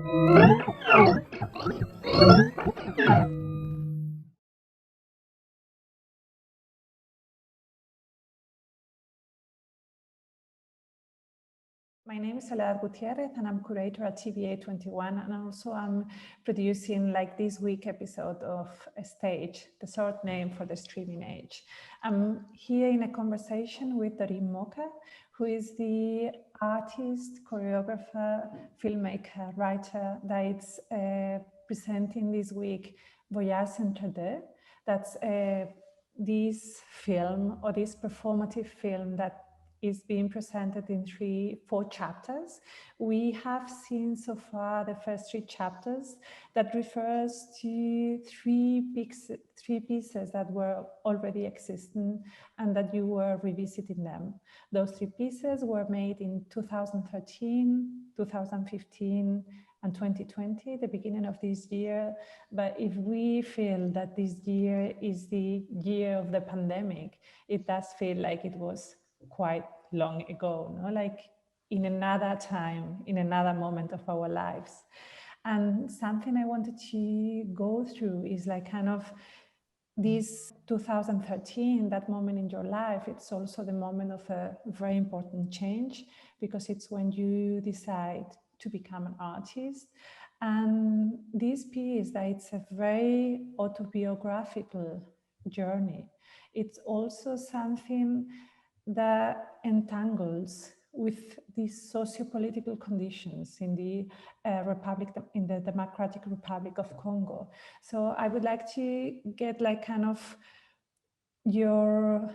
My name is Soledad Gutierrez, and I'm curator at TVA 21, and also I'm producing like this week episode of A Stage, the short name for the streaming age. I'm here in a conversation with Dorine Mokha, who is the artist, choreographer, filmmaker, writer that is presenting this week Voyage Entre Deux. That's this film or this performative film that is being presented in 4 chapters. We have seen so far the first 3 chapters that refers to three pieces that were already existing and that you were revisiting them. Those 3 pieces were made in 2013, 2015, and 2020, the beginning of this year. But if we feel that this year is the year of the pandemic, it does feel like it was quite long ago, no? Like in another time, in another moment of our lives. And something I wanted to go through is like kind of this 2013, that moment in your life. It's also the moment of a very important change, because it's when you decide to become an artist. And this piece, that it's a very autobiographical journey. It's also something that entangles with these socio-political conditions in the Democratic Republic of Congo. So I would like to get like kind of the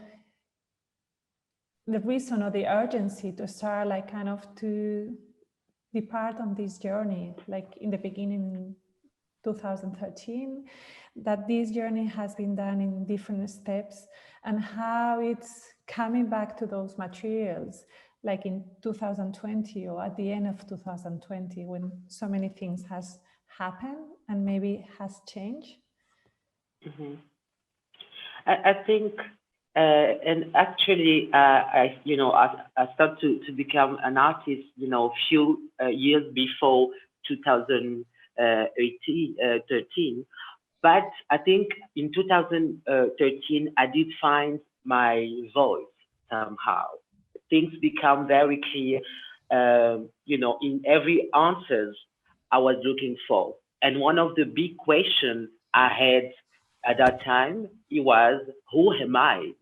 reason or the urgency to start like kind of to depart on this journey, like in the beginning 2013, that this journey has been done in different steps, and how it's coming back to those materials, like in 2020 or at the end of 2020, when so many things has happened and maybe has changed. Mm-hmm. I think, and actually, I started to become an artist, a few years before 2013. But I think in 2013, I did find my voice somehow. Things become very clear, in every answers I was looking for. And one of the big questions I had at that time, it was, who am I?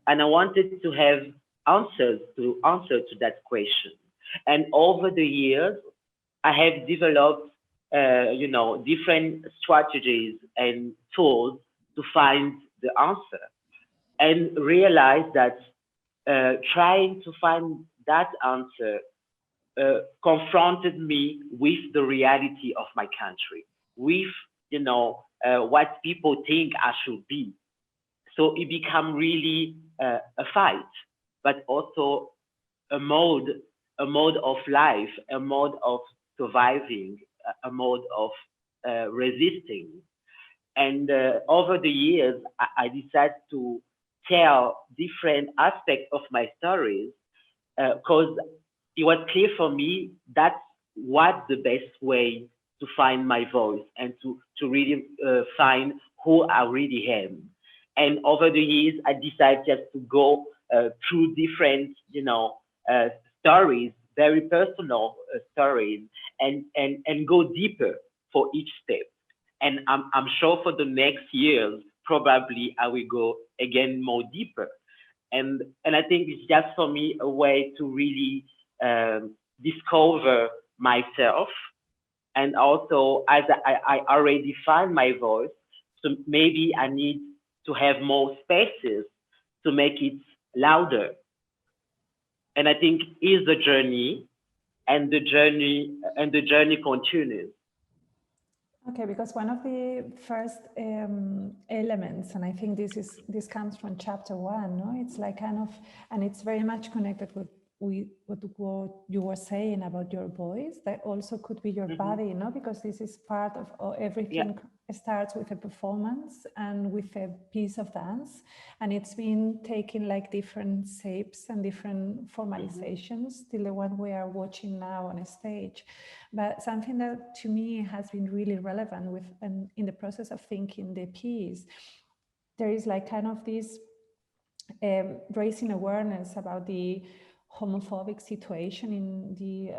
And I wanted to have answer to that question. And over the years, I have developed, different strategies and tools to find the answer, and realize that trying to find that answer confronted me with the reality of my country, with what people think I should be. So it became really a fight, but also a mode, a mode of life, a mode of surviving, a mode of resisting. And over the years, I decided to tell different aspects of my stories because it was clear for me that's what the best way to find my voice and to really find who I really am. And over the years, I decided just to go through different, stories, very personal stories, and go deeper for each step. And I'm sure for the next years, probably I will go again more deeper. And I think it's just for me a way to really discover myself. And also, as I already find my voice, so maybe I need to have more spaces to make it louder. And I think is the journey, and the journey continues. Okay, because one of the first elements, and I think this comes from chapter 1, no? It's like kind of, and it's very much connected with what you were saying about your voice, that also could be your body, you know, because this is part of everything. Starts with a performance and with a piece of dance, and it's been taking like different shapes and different formalizations till the one we are watching now on a stage. But something that to me has been really relevant with, and in the process of thinking the piece, there is like kind of this raising awareness about the homophobic situation in the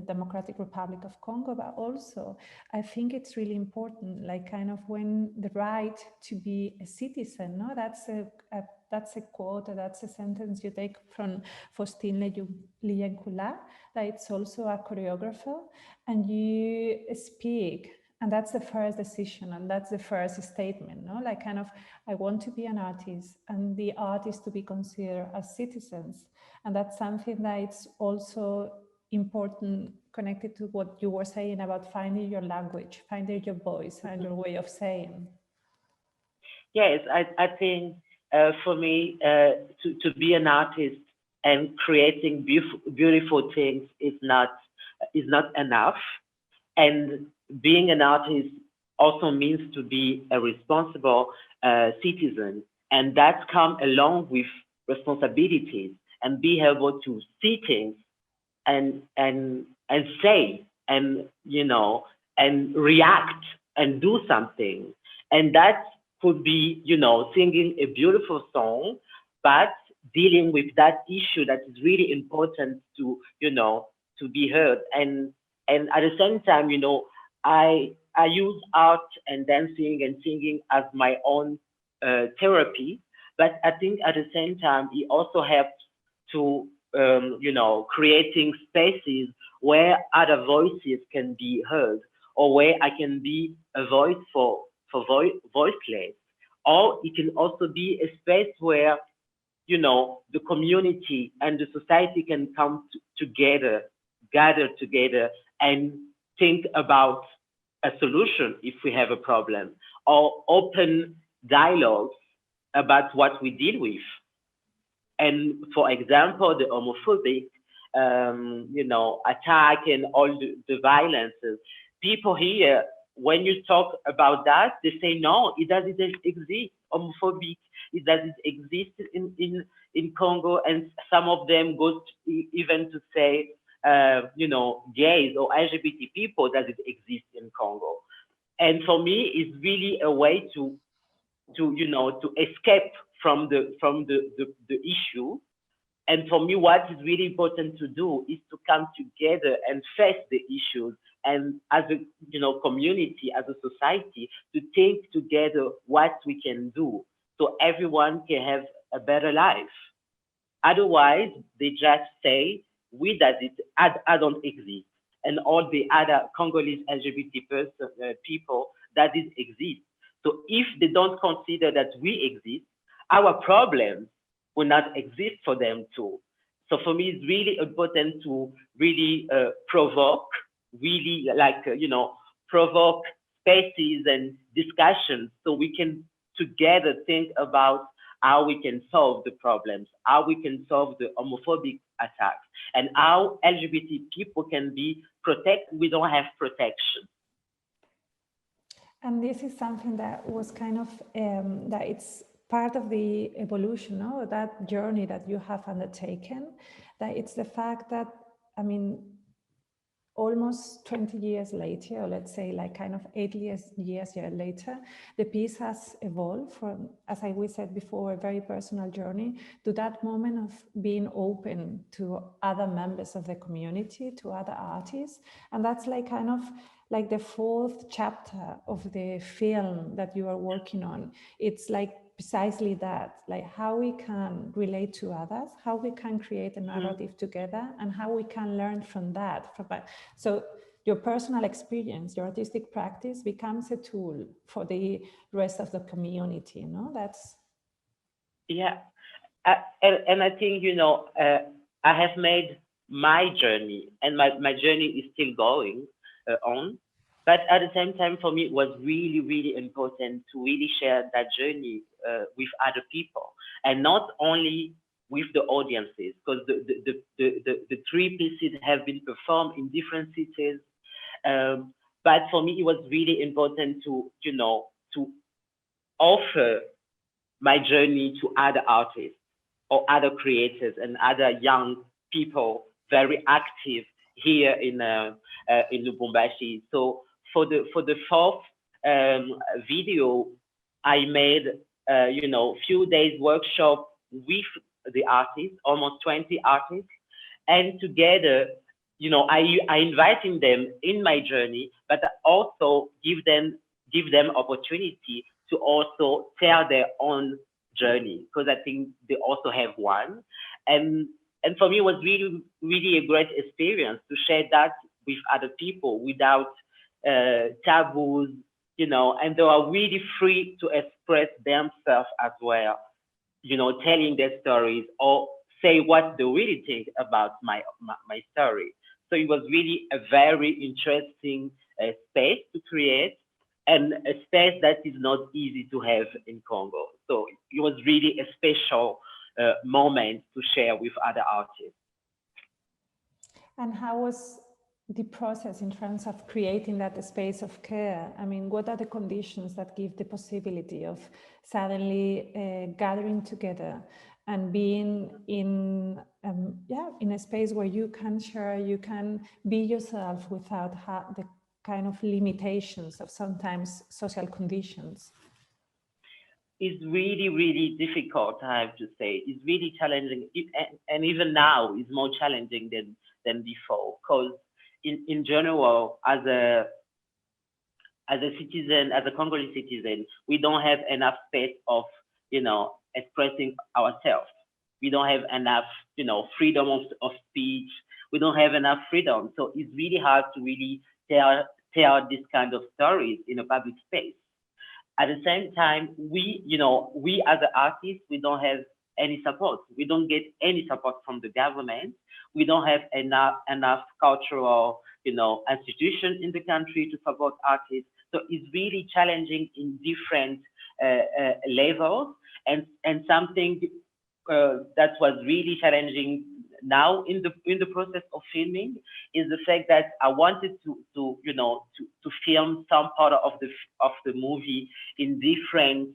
Democratic Republic of Congo, but also I think it's really important, like kind of when the right to be a citizen, no, that's a quote, that's a sentence you take from Faustin Liankula, that it's also a choreographer, and you speak. And that's the first decision, and that's the first statement, no? Like kind of, I want to be an artist, and the artists to be considered as citizens. And that's something that it's also important, connected to what you were saying about finding your language, finding your voice and your way of saying. Yes, I think for me, to be an artist and creating beautiful things is not enough. And being an artist also means to be a responsible citizen, and that comes along with responsibilities and be able to see things and say and and react and do something, and that could be singing a beautiful song, but dealing with that issue that is really important to to be heard. And at the same time, I use art and dancing and singing as my own therapy. But I think at the same time, it also helps to, creating spaces where other voices can be heard, or where I can be a voice for voiceless. Or it can also be a space where, the community and the society can come together, gather together, and think about a solution if we have a problem, or open dialogues about what we deal with. And for example, the homophobic, attack and all the violences, people here, when you talk about that, they say, no, it doesn't exist. Homophobic, it doesn't exist in Congo. And some of them go even to say, gays or LGBT people doesn't exist in Congo. And for me, it's really a way to escape from the issue. And for me, what is really important to do is to come together and face the issues, and as a community, as a society, to think together what we can do so everyone can have a better life. Otherwise, they just say we does it, I don't exist, and all the other Congolese LGBT people that it exist. So if they don't consider that we exist, our problems will not exist for them too. So for me, it's really important to really provoke, really provoke spaces and discussions so we can together think about how we can solve the problems, how we can solve the homophobic attacks, and how LGBT people can be protected. We don't have protection. And this is something that was kind of, that it's part of the evolution, no? That journey that you have undertaken, that it's the fact that, I mean, almost 20 years later, or let's say like kind of 8 years later, the piece has evolved from, as we said before, a very personal journey to that moment of being open to other members of the community, to other artists. And that's like kind of like the fourth chapter of the film that you are working on. It's like precisely that, like how we can relate to others, how we can create a narrative together, and how we can learn from that. So your personal experience, your artistic practice becomes a tool for the rest of the community, no? That's... Yeah. And I think, I have made my journey, and my journey is still going on. But at the same time, for me, it was really, really important to really share that journey with other people, and not only with the audiences, because the three pieces have been performed in different cities. But for me, it was really important to, to offer my journey to other artists or other creators and other young people very active here in Lubumbashi. So for the fourth video, I made few days workshop with the artists, almost 20 artists, and together, I inviting them in my journey, but I also give them opportunity to also tell their own journey, because I think they also have one. And for me, it was really, really a great experience to share that with other people without taboos, and they are really free to express themselves as well, telling their stories or say what they really think about my story. So it was really a very interesting space to create, and a space that is not easy to have in Congo. So it was really a special moment to share with other artists. And how was the process in terms of creating that space of care? I mean, what are the conditions that give the possibility of suddenly gathering together and being in a space where you can share, you can be yourself without the kind of limitations of sometimes social conditions? It's really, really difficult, I have to say. It's really challenging, and even now it's more challenging than before. Because in general, as a citizen, as a Congolese citizen, we don't have enough space of expressing ourselves. We don't have enough freedom of speech. We don't have enough freedom. So it's really hard to really tell this kind of stories in a public space. At the same time, we as an artist, we don't have any support. We don't get any support from the government. We don't have enough cultural, institutions in the country to support artists. So it's really challenging in different levels. And something that was really challenging now in the process of filming is the fact that I wanted to film some part of the movie in different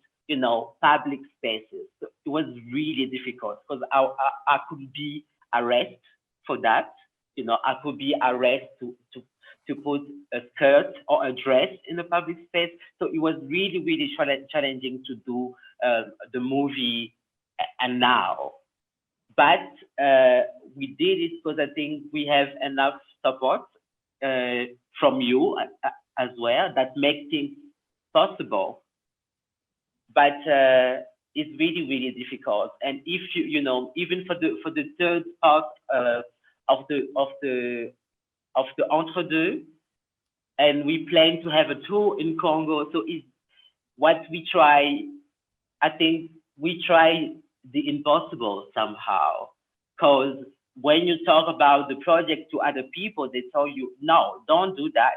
public spaces. So it was really difficult because I could be arrested for that. I could be arrested to put a skirt or a dress in the public space. So it was really, really challenging to do the movie and now. But we did it because I think we have enough support from you as well that make things possible. But it's really, really difficult. And if even for the third part of the entre deux, and we plan to have a tour in Congo. So it's what we try. I think we try the impossible somehow, because when you talk about the project to other people, they tell you, no, don't do that.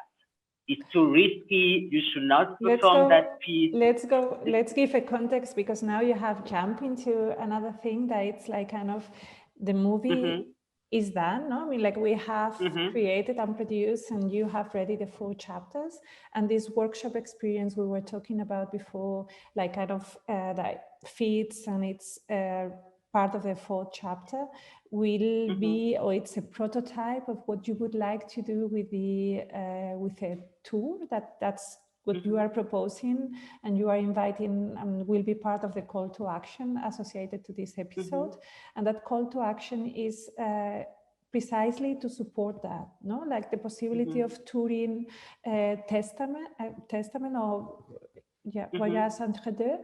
It's too risky. You should not perform that piece. Let's give a context, because now you have jumped into another thing that it's like kind of the movie is done. No, I mean, like we have created and produced, and you have ready the 4 chapters. And this workshop experience we were talking about before, like kind of that fits, and it's part of the 4th chapter will be, or it's a prototype of what you would like to do with a tour. That's what you are proposing, and you are inviting, and will be part of the call to action associated to this episode. And that call to action is precisely to support that, no? Like the possibility of touring testament or voyage entre deux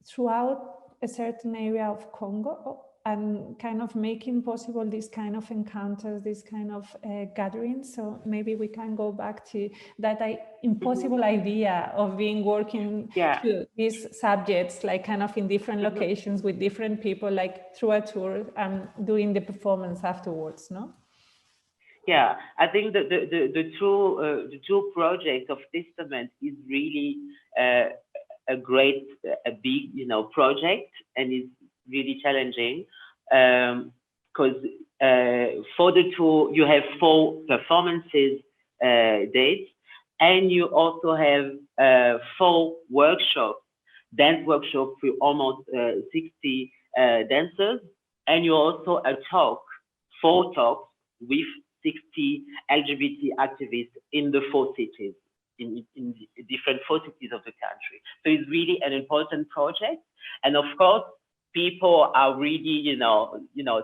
throughout a certain area of Congo, and kind of making possible these kind of encounters, these kind of gatherings. So maybe we can go back to that impossible idea of working through these subjects, like kind of in different locations with different people, like through a tour, and doing the performance afterwards, no? Yeah, I think that the two project of Testament is really a big project, and it's really challenging. because for the tour you have 4 performances dates, and you also have 4 workshops, dance workshops with almost 60 dancers, and you also a talk, 4 talks with 60 LGBT activists in the 4 cities, in the different 4 cities of the country. So it's really an important project. And of course, people are really,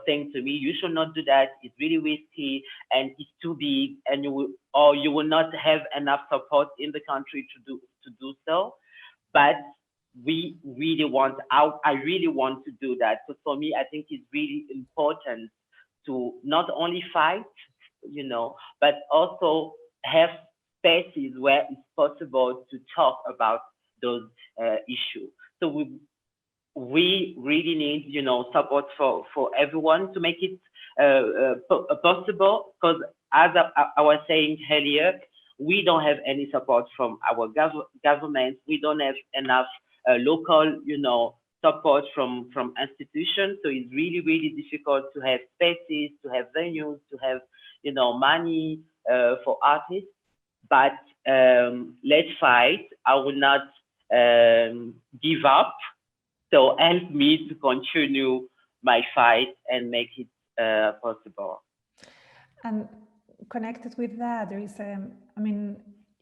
saying to me, you should not do that. It's really risky and it's too big, and you will not have enough support in the country to do so. But we really want, I really want to do that. So for me, I think it's really important to not only fight, but also have spaces where it's possible to talk about those issues. So we really need, support for everyone to make it possible. Because as I was saying earlier, we don't have any support from our government. We don't have enough local, support from institutions. So it's really, really difficult to have spaces, to have venues, to have, money for artists. But let's fight. I will not give up. So help me to continue my fight and make it possible. And connected with that, there is,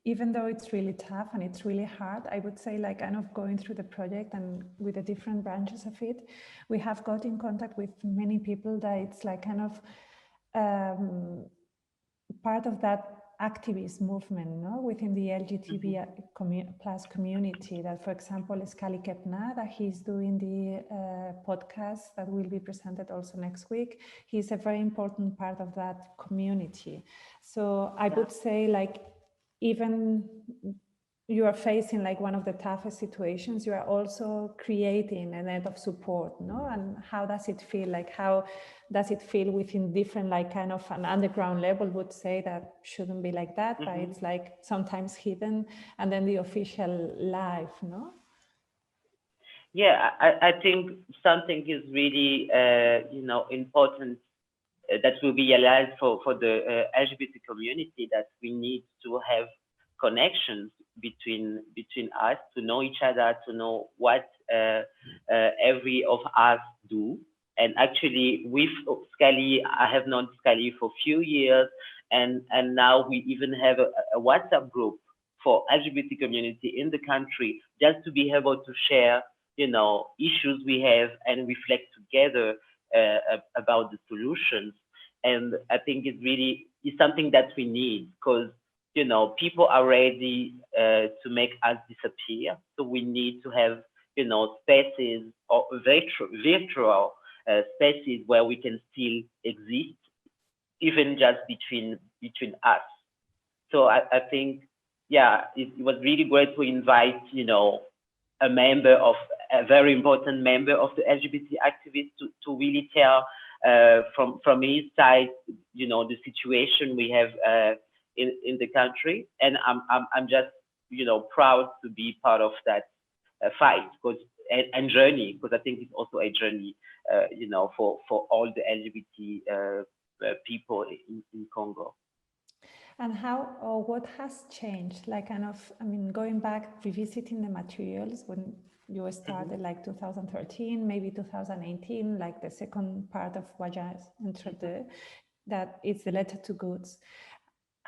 even though it's really tough and it's really hard, I would say, like, kind of going through the project and with the different branches of it, we have got in contact with many people that it's like kind of part of that activist movement, within the LGBT plus community. That, for example, Skali Kepna, that he's doing the podcast that will be presented also next week. He's a very important part of that community. So I would say, like, even you are facing like one of the toughest situations, you are also creating a net of support, And how does it feel? Like, how does it feel within different, like, kind of an underground level would say that shouldn't be like that, but it's like sometimes hidden, and then the official life, Yeah, I think something is really, important that will be realized for the LGBT community, that we need to have connections between us, to know each other, to know what every of us do. And actually, with Skali, I have known Skali for a few years, and now we even have a WhatsApp group for LGBT community in the country, just to be able to share, issues we have and reflect together about the solutions. And I think it really is something that we need, because people are ready to make us disappear. So we need to have, spaces or virtual spaces where we can still exist, even just between us. So I think, it was really great to invite, a very important member of the LGBT activists to really tell from his side, the situation we have in the country. And I'm just, proud to be part of that fight, and journey, because I think it's also a journey, for all the LGBT people in Congo. And how or what has changed? Like, kind of, going back, revisiting the materials when you started, like 2013, maybe 2018, like the second part of Voyage Entre Deux, that is the letter to goods.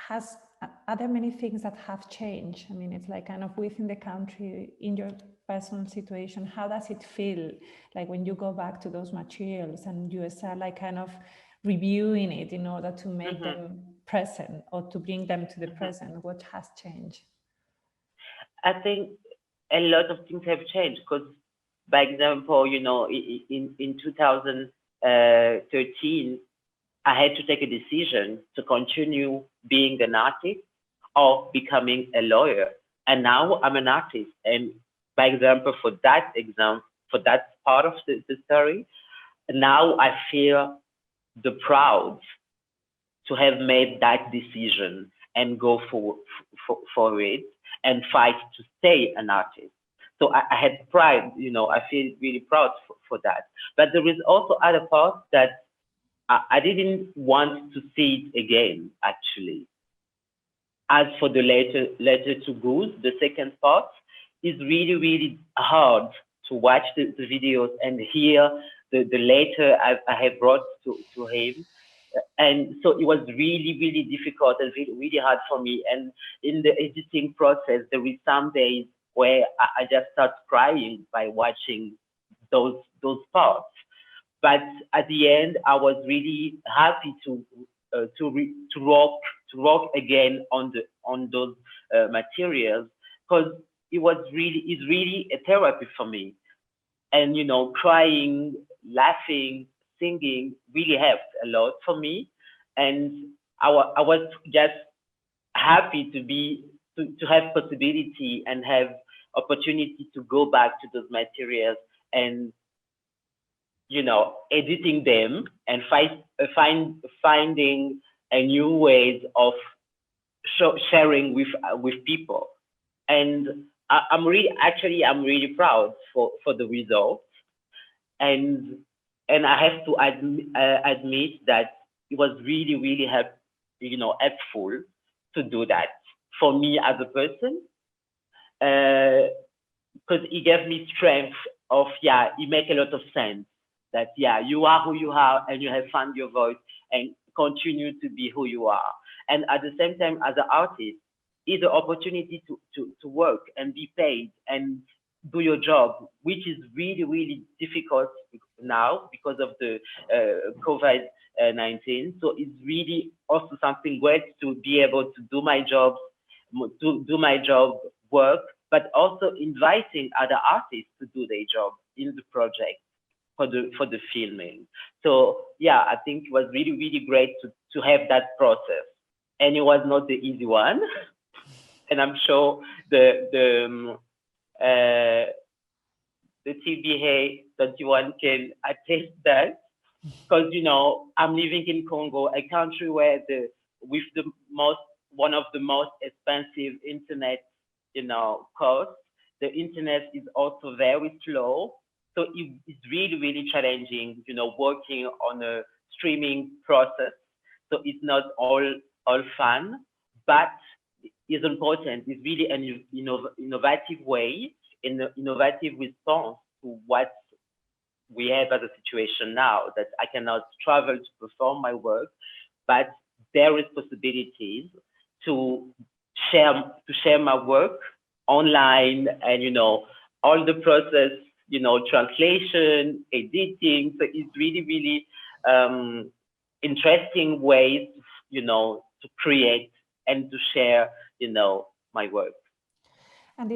Are there many things that have changed? It's like kind of within the country, in your personal situation, how does it feel like when you go back to those materials and you start like kind of reviewing it in order to make them present or to bring them to the present? What has changed? I think a lot of things have changed, because, by example, in 2013, I had to take a decision to continue being an artist or becoming a lawyer. And now I'm an artist. And by example, for that part of the story, now I feel the proud to have made that decision and go for it and fight to stay an artist. So I had pride, I feel really proud for that. But there is also other parts that I didn't want to see it again, actually. As for the letter to Goose, the second part is really, really hard to watch the videos and hear the letter I have brought to him. And so it was really, really difficult and really, really hard for me. And in the editing process, there is some days where I just start crying by watching those parts. But at the end, I was really happy to work again on those materials, because it's really a therapy for me. And crying, laughing, singing really helped a lot for me. And I was just happy to have possibility and have opportunity to go back to those materials and editing them and finding a new ways of sharing with people. And I'm really proud for the results. And I have to admit that it was really, really helpful to do that for me as a person, because it gave me strength of, it make a lot of sense that, you are who you are and you have found your voice and continue to be who you are. And at the same time, as an artist, is the opportunity to work and be paid and do your job, which is really, really difficult now because of the COVID-19. So it's really also something great to be able to do my job, work, but also inviting other artists to do their job in the project for the filming. So I think it was really, really great to have that process. And it was not the easy one. And I'm sure the TBA 21 can attest that, because I'm living in Congo, a country where with one of the most expensive internet costs. The internet is also very slow, so it's really, really challenging working on a streaming process. So it's not all fun, but is important. It's really an innovative way, innovative response to what we have as a situation now, that I cannot travel to perform my work, but there is possibilities to share my work online, and all the process, translation, editing. So it's really, really interesting ways to create and to share my work. And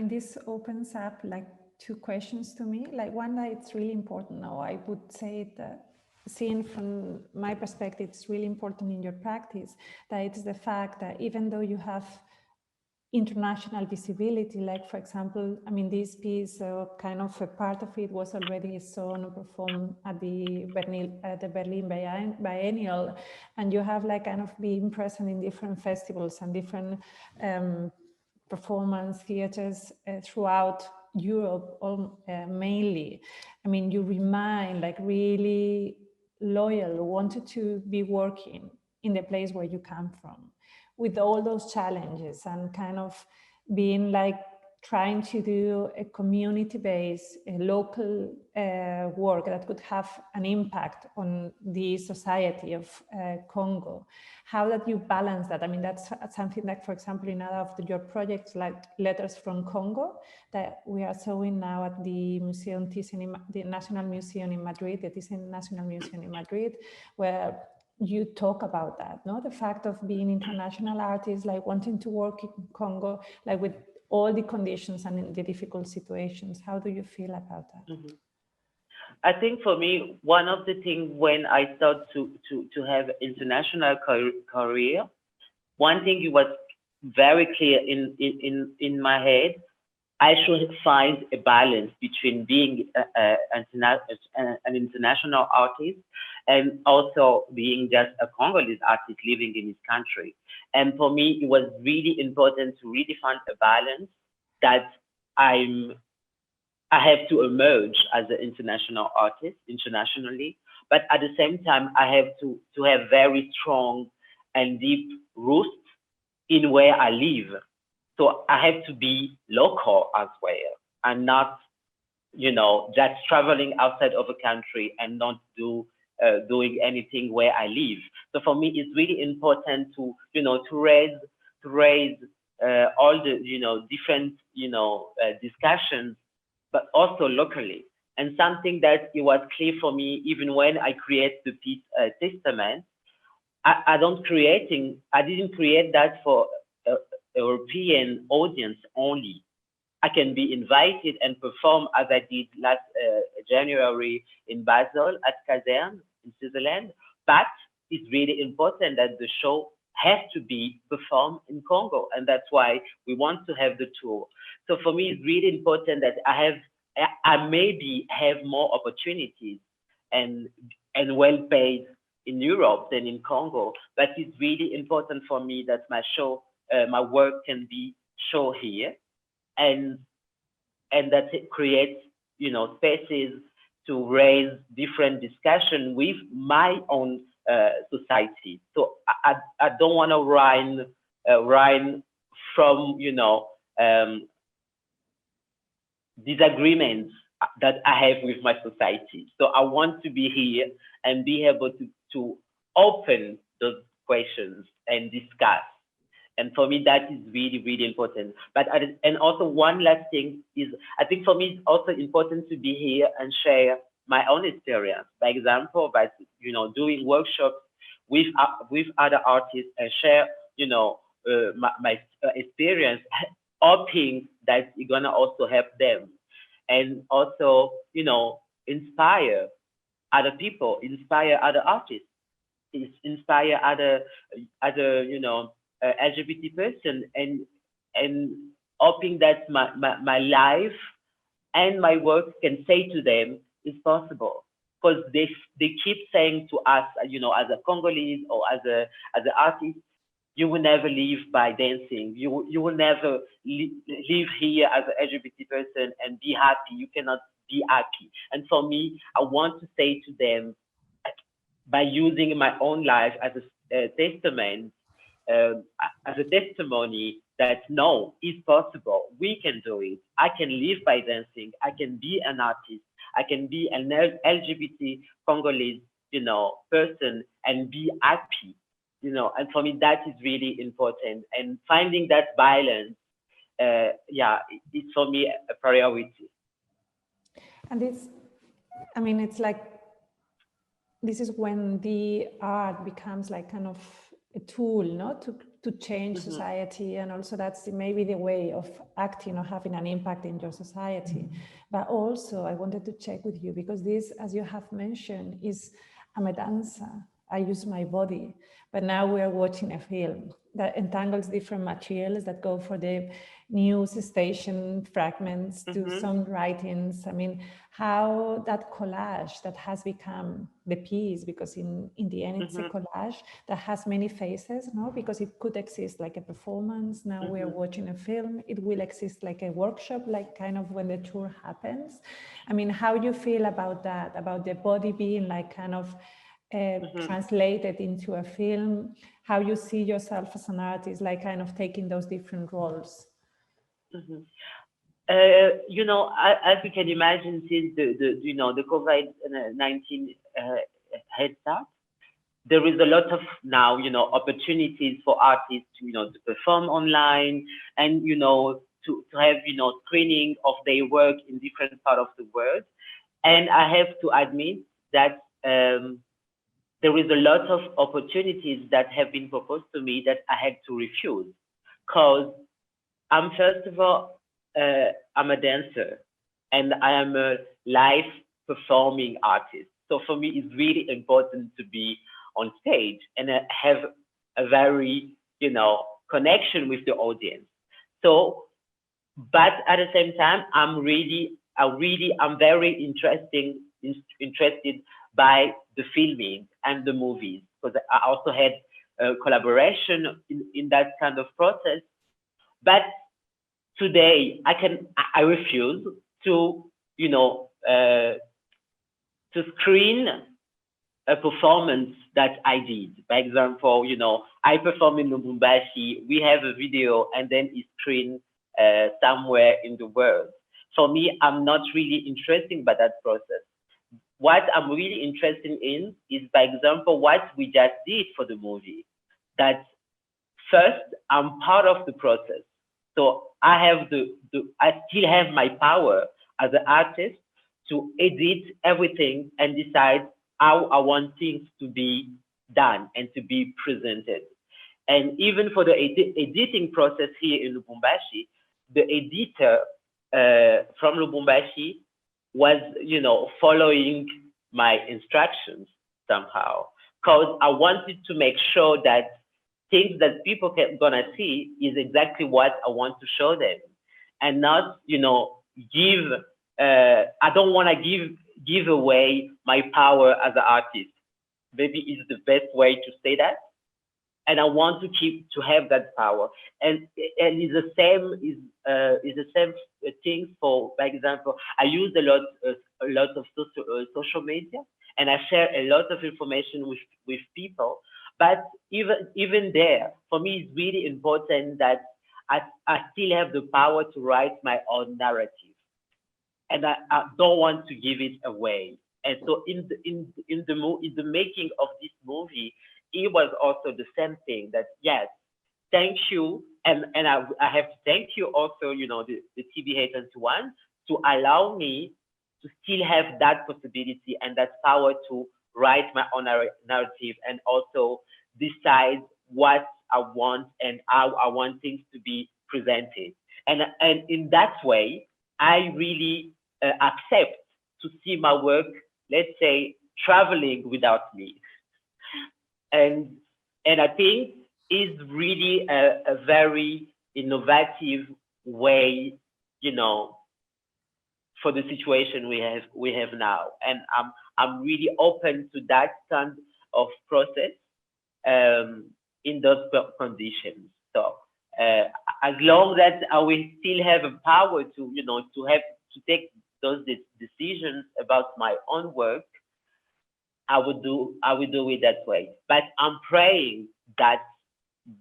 this opens up like two questions to me. Like one, that it's really important now. I would say that, seen from my perspective, it's really important in your practice, that it's the fact that even though you have international visibility, like for example, this piece, kind of a part of it was already shown or performed at the Berlin Biennial, and you have like kind of being present in different festivals and different performance theaters throughout Europe, mainly. You remain like really loyal, wanted to be working in the place where you come from, with all those challenges, and kind of being like trying to do a community-based, local work that could have an impact on the society of Congo. How that you balance that? That's something that, for example, in other of your projects, like Letters from Congo, that we are showing now at the Museum Thyssen, the National Museum in Madrid, the Thyssen National Museum in Madrid, where you talk about that, no? The fact of being international artists, like wanting to work in Congo, like with all the conditions and in the difficult situations. How do you feel about that? Mm-hmm. I think for me, one of the things when I started to have international career, one thing it was very clear in my head, I should find a balance between being an international artist and also being just a Congolese artist living in his country. And for me, it was really important to really find a balance that I'm I have to emerge as an international artist internationally, but at the same time, I have to have very strong and deep roots in where I live. So I have to be local as well, and not, just traveling outside of a country and not doing anything where I live. So for me, it's really important to raise all the different discussions, but also locally. And something that it was clear for me even when I create the piece Testament, I didn't create that for a European audience only. I can be invited and perform as I did last January in Basel at Caserne in Switzerland. But it's really important that the show has to be performed in Congo, and that's why we want to have the tour. So for me, it's really important that I maybe have more opportunities and well paid in Europe than in Congo. But it's really important for me that my work can be shown here, and that it creates spaces to raise different discussion with my own society. So I don't want to run from disagreements that I have with my society. So I want to be here and be able to open those questions and discuss. And for me, that is really, really important. And also one last thing is, I think for me, it's also important to be here and share my own experience. By example, by doing workshops with other artists and share my experience, hoping that it's gonna also help them, and also inspire other people, inspire other artists, inspire other LGBT person, and hoping that my life and my work can say to them it's possible, because they keep saying to us, as a Congolese or as an artist, you will never live by dancing. You will never live here as an LGBT person and be happy. You cannot be happy. And for me, I want to say to them, by using my own life as a testament, uh, as a testimony, that no, it's possible. We can do it. I can live by dancing. I can be an artist. I can be an LGBT Congolese, person and be happy. And for me, that is really important. And finding that balance, it's for me a priority. And it's like, this is when the art becomes like kind of a tool, no, to change society, and also that's maybe the way of acting or having an impact in your society. But also, I wanted to check with you, because this, as you have mentioned, I'm a dancer. I use my body, but now we are watching a film that entangles different materials that go for the news station fragments to some writings. How that collage that has become the piece, because in the end it's a collage that has many faces, no? Because it could exist like a performance. Now we are watching a film. It will exist like a workshop, like kind of when the tour happens. How you feel about that, about the body being like kind of translated into a film, how you see yourself as an artist, like kind of taking those different roles? As you can imagine, since the COVID-19 head start, there is a lot of now opportunities for artists to perform online, and to have screening of their work in different parts of the world. And I have to admit that there is a lot of opportunities that have been proposed to me that I had to refuse, because I'm, first of all, I'm a dancer and I am a live performing artist. So for me, it's really important to be on stage and have a very, connection with the audience. So, but at the same time, I'm very interested by the filming and the movies, because I also had collaboration in that kind of process. But today I refuse to, to screen a performance that I did. For example, I perform in Lubumbashi. We have a video, and then it's screened somewhere in the world. For me, I'm not really interested by that process. What I'm really interested in is, for example, what we just did for the movie. That first, I'm part of the process. So I have I still have my power as an artist to edit everything and decide how I want things to be done and to be presented. And even for the editing process here in Lubumbashi, the editor from Lubumbashi was, following my instructions somehow, because I wanted to make sure that things that people can gonna see is exactly what I want to show them, and not, give. I don't want to give away my power as an artist. Maybe is the best way to say that. And I want to have that power. And it's the same thing for example. I use a lot of social media, and I share a lot of information with people. But even there, for me, it's really important that I still have the power to write my own narrative, and I don't want to give it away. And so in the making of this movie, it was also the same thing. That yes, thank you, and I have to thank you also, the TBA 21 to allow me to still have that possibility and that power to write my own narrative and also decide what I want and how I want things to be presented. And in that way, I really accept to see my work, let's say, traveling without me. And I think is really a very innovative way, for the situation we have now. And I'm really open to that kind of process in those conditions. So as long as I will still have a power to, to take those decisions about my own work, I would do it that way. But I'm praying that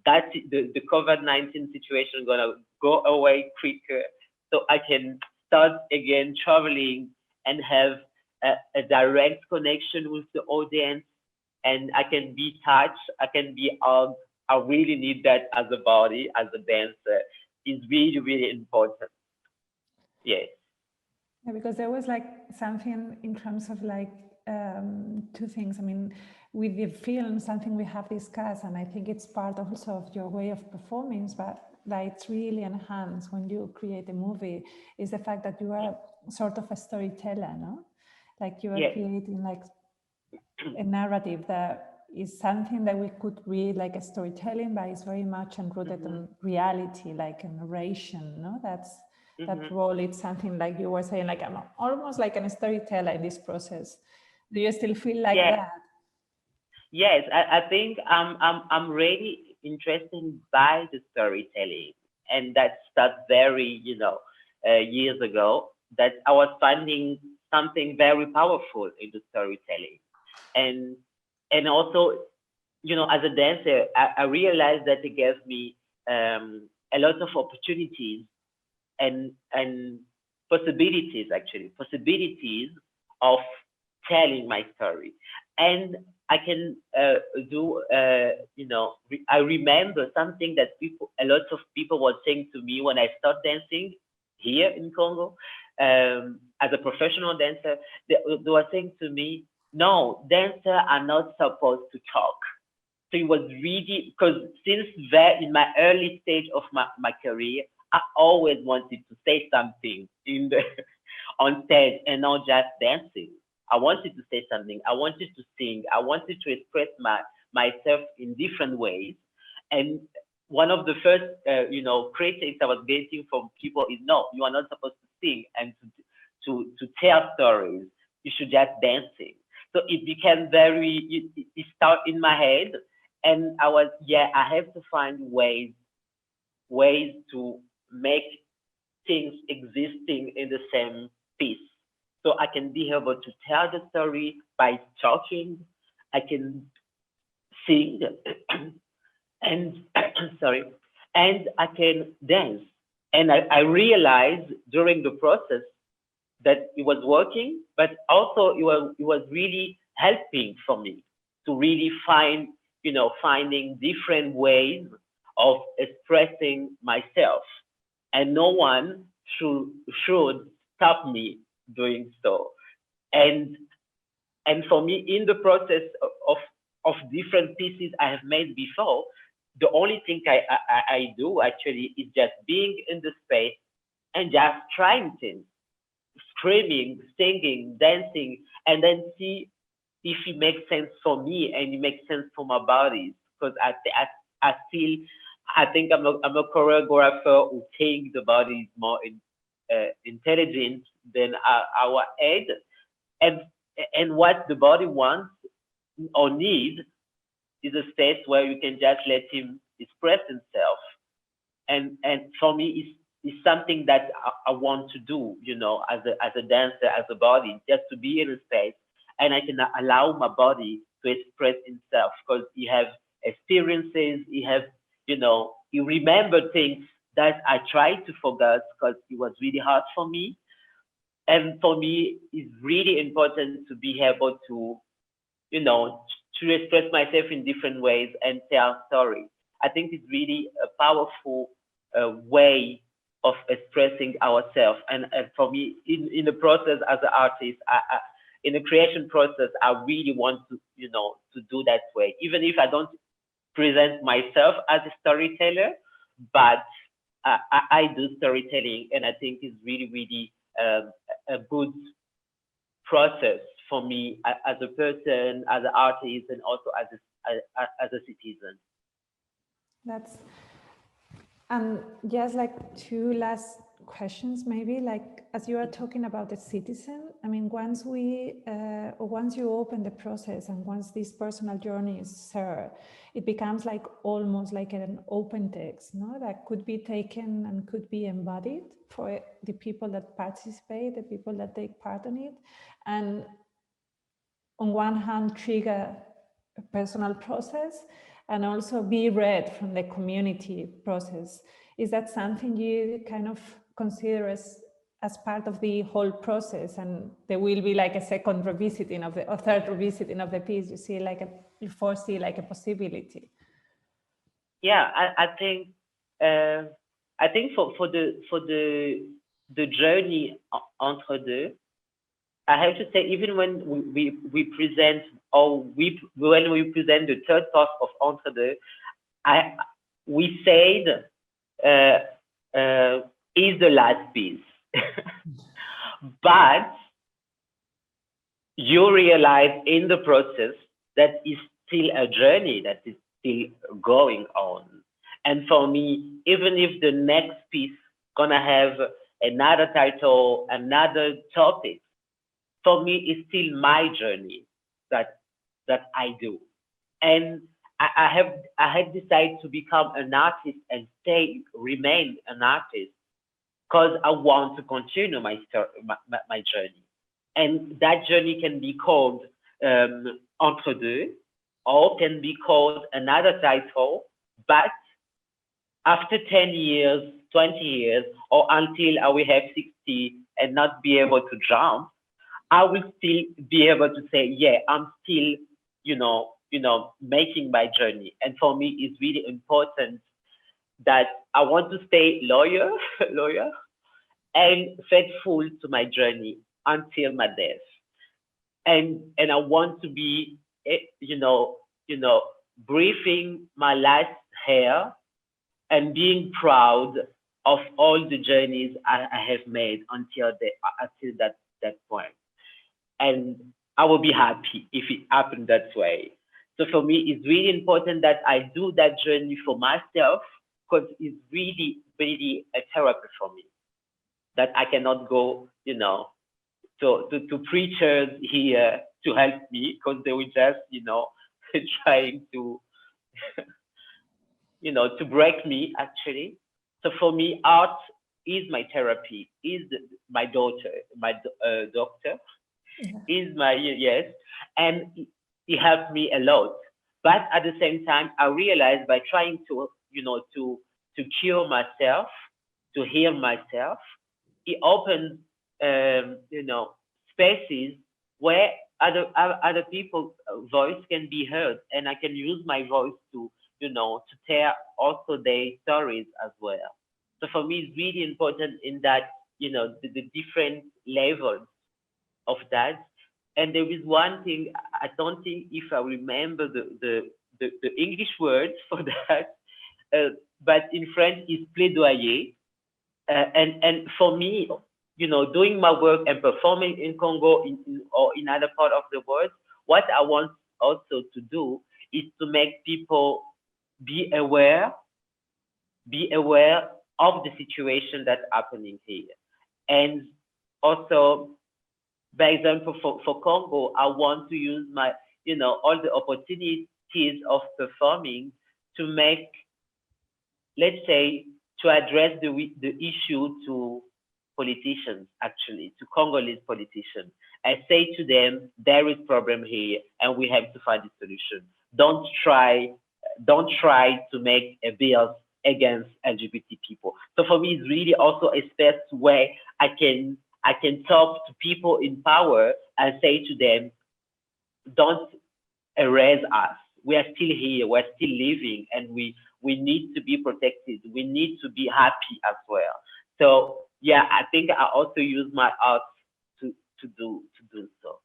the COVID-19 situation is gonna go away quicker, so I can start again traveling and have a direct connection with the audience, and I can be touched, I can be hugged. I really need that as a body, as a dancer. It's really, really important. Yes. Yeah, because there was like something in terms of like two things. I mean, with the film, something we have discussed, and I think it's part also of your way of performing, but that it's really enhanced when you create a movie, is the fact that you are sort of a storyteller, no? Like you are Yes. creating like a narrative that is something that we could read like a storytelling, but it's very much rooted in reality, like a narration, no? That role, it's something like you were saying, like I'm almost like a storyteller in this process. Do you still feel like that? Yes, I think I'm really interested by the storytelling, and that started very, years ago, that I was finding something very powerful in the storytelling. And also, as a dancer, I realized that it gave me a lot of opportunities and possibilities, actually possibilities of telling my story. And I can do, I remember something that a lot of people were saying to me when I started dancing here in Congo, as a professional dancer. They were saying to me, no, dancers are not supposed to talk. So it was really, because since in my early stage of my career, I always wanted to say something on stage and not just dancing. I wanted to say something. I wanted to sing. I wanted to express myself in different ways. And one of the first, critiques I was getting from people is, no, you are not supposed to sing and to tell stories. You should just dancing. So it became it started in my head, and I have to find ways to make things existing in the same piece. So I can be able to tell the story by talking. I can sing and sorry, and I can dance. And I realized during the process that it was working, but also it was really helping for me to really find, finding different ways of expressing myself, and no one should stop me doing so. And and for me, in the process of different pieces I have made before, the only thing I do actually is just being in the space and just trying things, screaming, singing, dancing, and then see if it makes sense for me and it makes sense for my body. Because I feel, I think I'm a choreographer who thinks the body is more intelligent than our head, and and what the body wants or needs is a space where you can just let him express himself. And for me, it's something that I want to do, as a dancer, as a body, just to be in a space, and I can allow my body to express itself, because he have experiences, he remember things that I tried to forget because it was really hard for me. And for me, it's really important to be able to, you know, to express myself in different ways and tell stories. I think it's really a powerful way of expressing ourselves. And for me, in the process as an artist, in the creation process, I really want to, to do that way. Even if I don't present myself as a storyteller, but I do storytelling, and I think it's really, really a good process for me as a person, as an artist, and also as a citizen. That's, and just like two last questions, maybe, like as you are talking about the citizen, I mean, once you open the process and once this personal journey is shared, it becomes like almost like an open text, no, that could be taken and could be embodied for the people that participate, the people that take part in it, and on one hand trigger a personal process and also be read from the community process. Is that something you kind of consider as part of the whole process, and there will be like a second revisiting of the, or third revisiting of the piece? You foresee like a possibility? Yeah, I think for the journey entre deux, I have to say, even when we present, or when we present the third part of entre deux, we said is the last piece, but you realize in the process that is still a journey that is still going on. And for me, even if the next piece gonna have another title, another topic, for me, it's still my journey that I do. And I had decided to become an artist and remain an artist, because I want to continue my story, my journey. And that journey can be called Entre deux, or can be called another title, but after 10 years, 20 years, or until I will have 60 and not be able to jump, I will still be able to say, yeah, I'm still, making my journey. And for me, it's really important that I want to stay loyal, and faithful to my journey until my death. And I want to be, breathing my last hair and being proud of all the journeys I have made until that point. And I will be happy if it happened that way. So for me, it's really important that I do that journey for myself, because it's really, really a therapy for me. That I cannot go, to preachers here to help me, because they will just, trying to, to break me actually. So for me, art is my therapy, is my daughter, my doctor, Yeah. is my yes, and he helped me a lot. But at the same time, I realized by trying to cure myself, to heal myself, it opens spaces where other people's voice can be heard, and I can use my voice to to tell also their stories as well. So for me, it's really important in that the different levels of that. And there is one thing, I don't think if I remember the English words for that, but in French is plaidoyer. And for me, doing my work and performing in Congo or in other part of the world, what I want also to do is to make people be aware, be aware of the situation that's happening here. And also, by example, for Congo, I want to use my, all the opportunities of performing to make, let's say, to address the issue to politicians, actually, to Congolese politicians. I say to them, there is problem here, and we have to find a solution. Don't try to make a bill against LGBT people. So for me, it's really also a space where I can talk to people in power and say to them, don't erase us. We are still here. We're still living, and we need to be protected. We need to be happy as well. So yeah, I think I also use my art to do so.